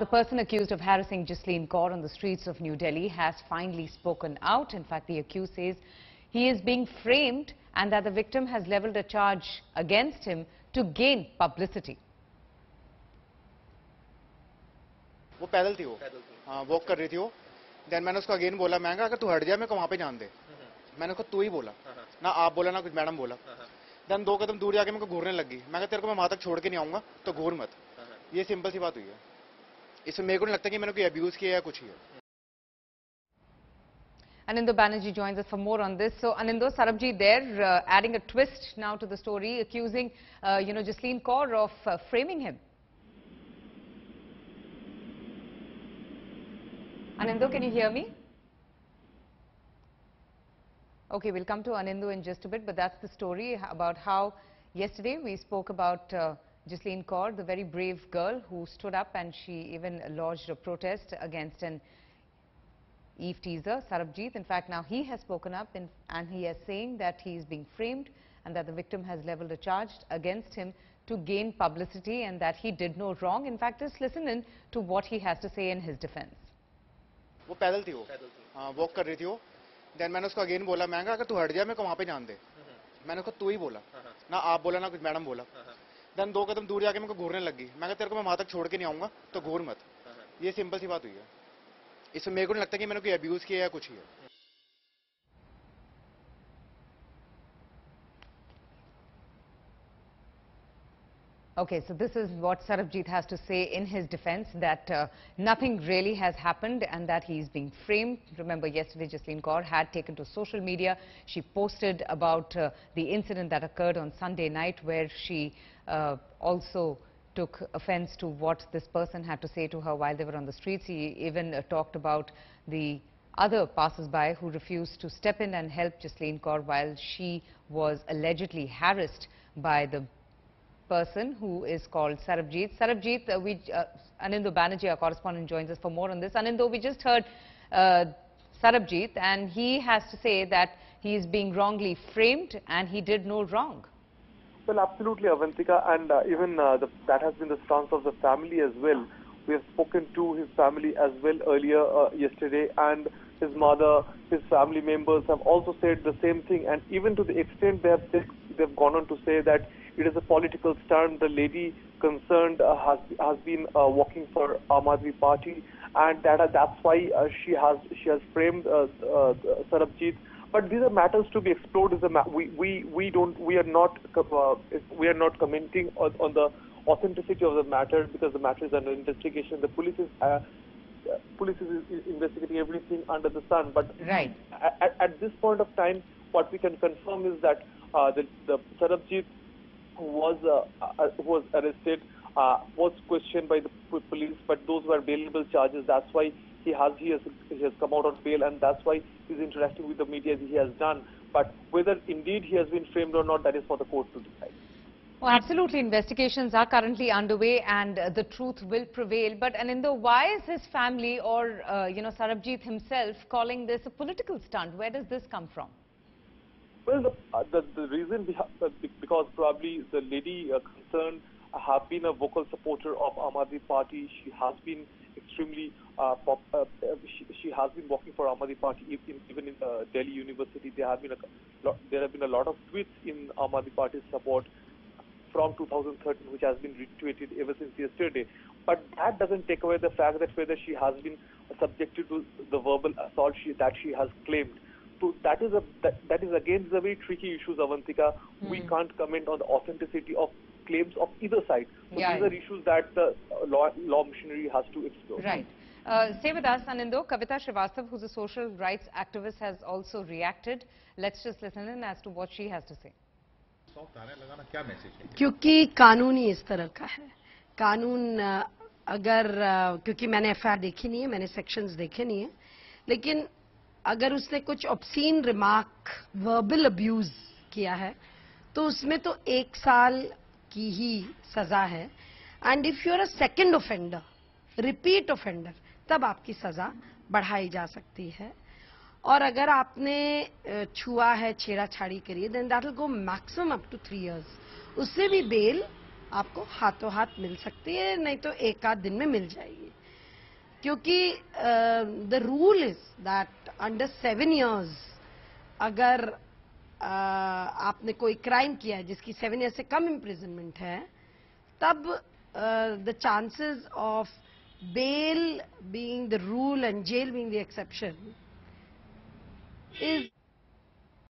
The person accused of harassing Jasleen Kaur on the streets of New Delhi has finally spoken out. In fact, the accused says he is being framed and that the victim has leveled a charge against him to gain publicity. वो पैदल थी, वो walk कर रही थी वो। Then मैंने उसको अगेन बोला, मैं कहा अगर तू हट जाए मैं को वहाँ पे जान दे। मैंने उसको तू ही बोला, ना आप बोला ना कुछ मैडम बोला। देन 2 कदम दूर जाके मेरे को घूरने लगी। मैं कहा तेरे को मैं वहाँ तक छोड़ के नहीं आऊंगा तो घूर मत। ये सिंपल सी बात हुई है। इसमें मेरे को नहीं लगता कि मैंने कोई अब्यूज किया या कुछ ही है। Anindo Banerjee joins us for more on this. So, Anindo, Sarabjit there adding a twist now to the story, accusing, Jasleen Kaur of framing him. Anindo, can you hear me? Okay, we'll come to Anindo in just a bit, but that's the story about how yesterday we spoke about Jasleen Kaur, the very brave girl who stood up and she even lodged a protest against an Eve teaser, Sarabjit. In fact, now he has spoken up and he is saying that he is being framed and that the victim has leveled a charge against him to gain publicity and that he did no wrong. In fact, just listen in to what he has to say in his defense. वो पैदल थी, वो walk कर रही थी वो। Then मैंने उसको अगेन बोला, मैं कहा अगर तू हट जाए मैं को वहाँ पे जान दे। मैंने उसको तू ही बोला, ना आप बोला ना कुछ मैडम बोला। देन 2 कदम दूर जाके मेरे को घूरने लगी। मैं कहा तेरे को मैं वहाँ तक छोड़ के नहीं आऊंगा तो घूर मत। ये सिंपल सी बात हुई है। इसमें मेरे को नहीं लगता कि मैंने कोई अब्यूज किया या कुछ ही है। Okay, so this is what Sarabjit has to say in his defense, that nothing really has happened and that he is being framed. Remember, yesterday Jasleen Kaur had taken to social media. She posted about the incident that occurred on Sunday night, where she also took offense to what this person had to say to her while they were on the streets. He even talked about the other passers-by who refused to step in and help Jasleen Kaur while she was allegedly harassed by the person who is called Sarabjit. Sarabjit, Anindo Banerjee, our correspondent, joins us for more on this. Anindo, we just heard Sarabjit, and he has to say that he is being wrongly framed and he did no wrong. Well, absolutely, Avantika, and even that has been the stance of the family as well. We have spoken to his family as well earlier yesterday, and his mother, his family members have also said the same thing, and even to the extent they've gone on to say that it is a political stunt. The lady concerned has been working for Aam Aadmi Party, and that's why she has framed Sarabjit. But these are matters to be explored. We are not commenting on the authenticity of the matter because the matter is under investigation. The police is investigating everything under the sun. But right at this point of time, what we can confirm is that the Sarabjit who was arrested was questioned by the police, but those were bailable charges. That's why he has come out on bail, and that's why he's interacting with the media as he has done. But whether indeed he has been framed or not, that is for the court to decide. Well, absolutely, investigations are currently underway and the truth will prevail. But Anindo, why is his family or Sarabjit himself calling this a political stunt? Where does this come from? Well, the reason because probably the lady concerned have been a vocal supporter of Aam Aadmi Party. She has been extremely she has been working for Aam Aadmi Party even in Delhi University. There have been a lot of tweets in Aam Aadmi Party's support from 2013, which has been retweeted ever since yesterday. But that doesn't take away the fact that whether she has been subjected to the verbal assault that she has claimed. So that is again a very tricky issue, Avantika. We can't comment on the authenticity of claims of either side. So these are issues that the law machinery has to explore. Right. Stay with us, Anindo. Kavita Srivastav, who's a social rights activist, has also reacted. Let's just listen in as to what she has to say. क्योंकि कानून ही इस तरह का है। कानून अगर क्योंकि मैंने एफआईआर देखी नहीं है, मैंने सेक्शंस देखे नहीं है, लेकिन अगर उसने कुछ ऑब्सीन रिमार्क वर्बल अब्यूज किया है तो उसमें तो 1 साल की ही सजा है। And if you are a second offender, repeat offender, तब आपकी सजा बढ़ाई जा सकती है। और अगर आपने छुआ है, छेड़ाछाड़ी करी है, then that will go maximum up to 3 years. उससे भी बेल आपको हाथों हाथ मिल सकती है, नहीं तो 1 आध दिन में मिल जाएगी। क्योंकि the rule is that under 7 years अगर आपने कोई क्राइम किया है जिसकी 7 years से कम इम्प्रिजनमेंट है, तब the chances of bail being the rule and jail being the exception is